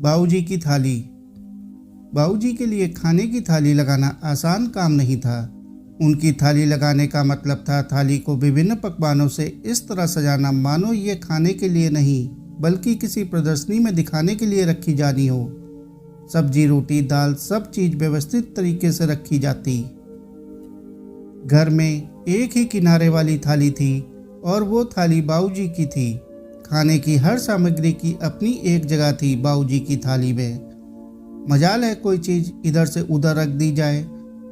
बाबूजी की थाली। बाबूजी के लिए खाने की थाली लगाना आसान काम नहीं था। उनकी थाली लगाने का मतलब था थाली को विभिन्न पकवानों से इस तरह सजाना मानो ये खाने के लिए नहीं बल्कि किसी प्रदर्शनी में दिखाने के लिए रखी जानी हो। सब्जी, रोटी, दाल सब चीज व्यवस्थित तरीके से रखी जाती। घर में एक ही किनारे वाली थाली थी और वो थाली बाबूजी की थी। खाने की हर सामग्री की अपनी एक जगह थी बाबूजी की थाली में। मजाल है कोई चीज़ इधर से उधर रख दी जाए।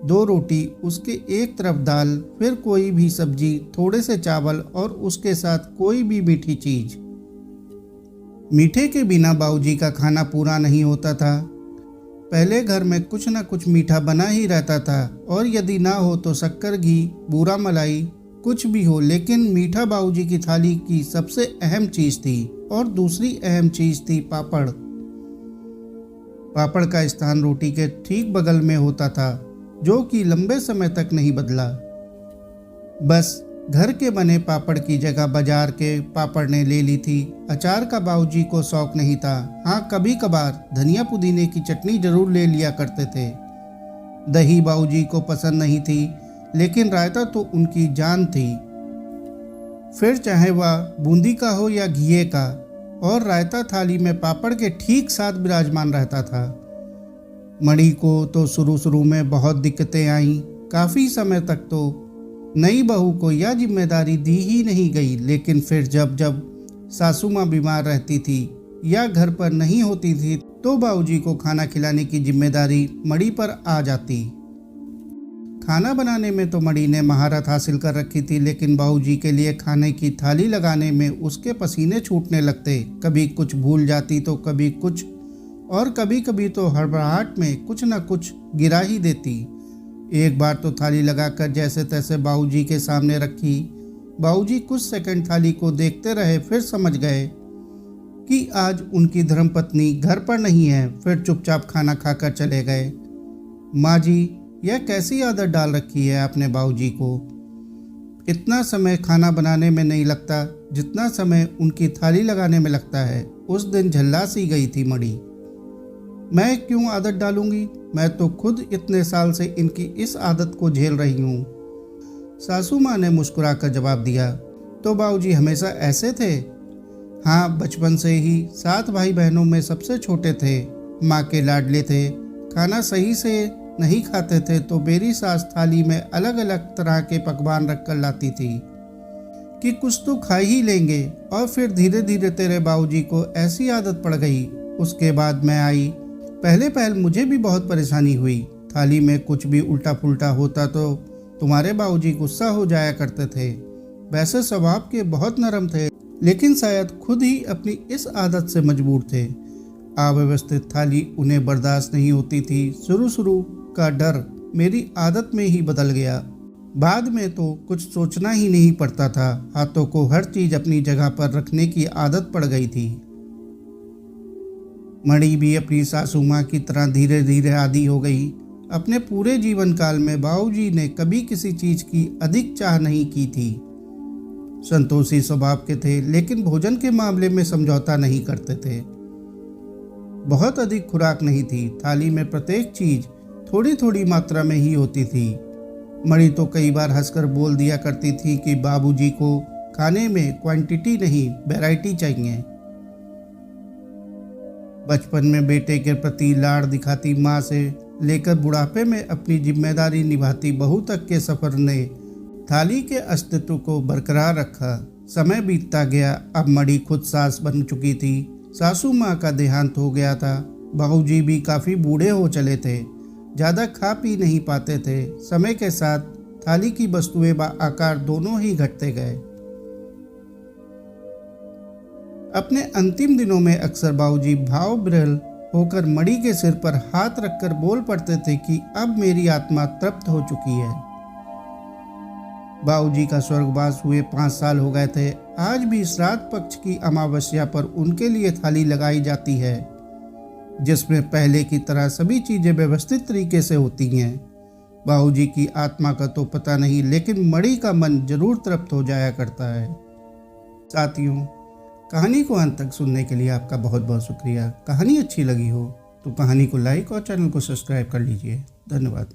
2 रोटी, उसके एक तरफ दाल, फिर कोई भी सब्जी, थोड़े से चावल और उसके साथ कोई भी मीठी चीज़। मीठे के बिना बाबूजी का खाना पूरा नहीं होता था। पहले घर में कुछ न कुछ मीठा बना ही रहता था और यदि ना हो तो शक्कर, घी, बूरा मलाई, कुछ भी हो, लेकिन मीठा बाबूजी की थाली की सबसे अहम चीज थी। और दूसरी अहम चीज थी पापड़। पापड़ का स्थान रोटी के ठीक बगल में होता था, जो कि लंबे समय तक नहीं बदला। बस घर के बने पापड़ की जगह बाजार के पापड़ ने ले ली थी। अचार का बाबूजी को शौक नहीं था। हाँ, कभी कभार धनिया पुदीने की चटनी जरूर ले लिया करते थे। दही बाबूजी को पसंद नहीं थी, लेकिन रायता तो उनकी जान थी। फिर चाहे वह बूंदी का हो या घिये का, और रायता थाली में पापड़ के ठीक साथ विराजमान रहता था। मणि को तो शुरू में बहुत दिक्कतें आईं। काफ़ी समय तक तो नई बहू को यह जिम्मेदारी दी ही नहीं गई, लेकिन फिर जब जब सासू माँ बीमार रहती थी या घर पर नहीं होती थी तो बाबूजी को खाना खिलाने की जिम्मेदारी मणि पर आ जाती। खाना बनाने में तो मणि ने महारत हासिल कर रखी थी, लेकिन बाबूजी के लिए खाने की थाली लगाने में उसके पसीने छूटने लगते। कभी कुछ भूल जाती तो कभी कुछ, और कभी कभी तो हड़बड़ाहट में कुछ न कुछ गिरा ही देती। एक बार तो थाली लगाकर जैसे तैसे बाबूजी के सामने रखी। बाबूजी कुछ सेकंड थाली को देखते रहे, फिर समझ गए कि आज उनकी धर्मपत्नी घर पर नहीं है। फिर चुपचाप खाना खाकर चले गए। माँ जी, यह कैसी आदत डाल रखी है आपने बाबूजी को। इतना समय खाना बनाने में नहीं लगता जितना समय उनकी थाली लगाने में लगता है। उस दिन झल्ला सी गई थी मणि। मैं क्यों आदत डालूंगी, मैं तो खुद इतने साल से इनकी इस आदत को झेल रही हूँ। सासू माँ ने मुस्कुराकर जवाब दिया, तो बाबूजी हमेशा ऐसे थे? हाँ, बचपन से ही 7 भाई बहनों में सबसे छोटे थे। माँ के लाडले थे। खाना सही से नहीं खाते थे तो मेरी सास थाली में अलग अलग तरह के पकवान रखकर लाती थी कि कुछ तो खा ही लेंगे। और फिर धीरे धीरे तेरे बाबूजी को ऐसी आदत पड़ गई। उसके बाद मैं आई। पहले मुझे भी बहुत परेशानी हुई। थाली में कुछ भी उल्टा पुल्टा होता तो तुम्हारे बाबूजी गुस्सा हो जाया करते थे। वैसे स्वभाव के बहुत नरम थे, लेकिन शायद खुद ही अपनी इस आदत से मजबूर थे। अव्यवस्थित थाली उन्हें बर्दाश्त नहीं होती थी। शुरू का डर मेरी आदत में ही बदल गया। बाद में तो कुछ सोचना ही नहीं पड़ता था। हाथों को हर चीज अपनी जगह पर रखने की आदत पड़ गई थी। मणि भी अपनी सासू माँ की तरह धीरे धीरे आदी हो गई। अपने पूरे जीवन काल में बाबूजी ने कभी किसी चीज की अधिक चाह नहीं की थी। संतोषी स्वभाव के थे, लेकिन भोजन के मामले में समझौता नहीं करते थे। बहुत अधिक खुराक नहीं थी। थाली में प्रत्येक चीज थोड़ी थोड़ी मात्रा में ही होती थी। मणि तो कई बार हंसकर बोल दिया करती थी कि बाबूजी को खाने में क्वांटिटी नहीं वैरायटी चाहिए। बचपन में बेटे के प्रति लाड़ दिखाती माँ से लेकर बुढ़ापे में अपनी जिम्मेदारी निभाती बहू तक के सफर ने थाली के अस्तित्व को बरकरार रखा। समय बीतता गया। अब मणि खुद सास बन चुकी थी। सासू माँ का देहांत हो गया था। बाबूजी भी काफ़ी बूढ़े हो चले थे। ज़्यादा खा पी नहीं पाते थे। समय के साथ थाली की वस्तुएं व आकार दोनों ही घटते गए। अपने अंतिम दिनों में अक्सर बाबूजी भाव विह्वल होकर मणि के सिर पर हाथ रखकर बोल पड़ते थे कि अब मेरी आत्मा तृप्त हो चुकी है। बाबूजी का स्वर्गवास हुए 5 साल हो गए थे। आज भी श्राद्ध पक्ष की अमावस्या पर उनके लिए थाली लगाई जाती है, जिसमें पहले की तरह सभी चीजें व्यवस्थित तरीके से होती हैं। बाबूजी की आत्मा का तो पता नहीं, लेकिन मणि का मन जरूर तृप्त हो जाया करता है। साथियों, कहानी को अंत तक सुनने के लिए आपका बहुत बहुत शुक्रिया। कहानी अच्छी लगी हो तो कहानी को लाइक और चैनल को सब्सक्राइब कर लीजिए। धन्यवाद।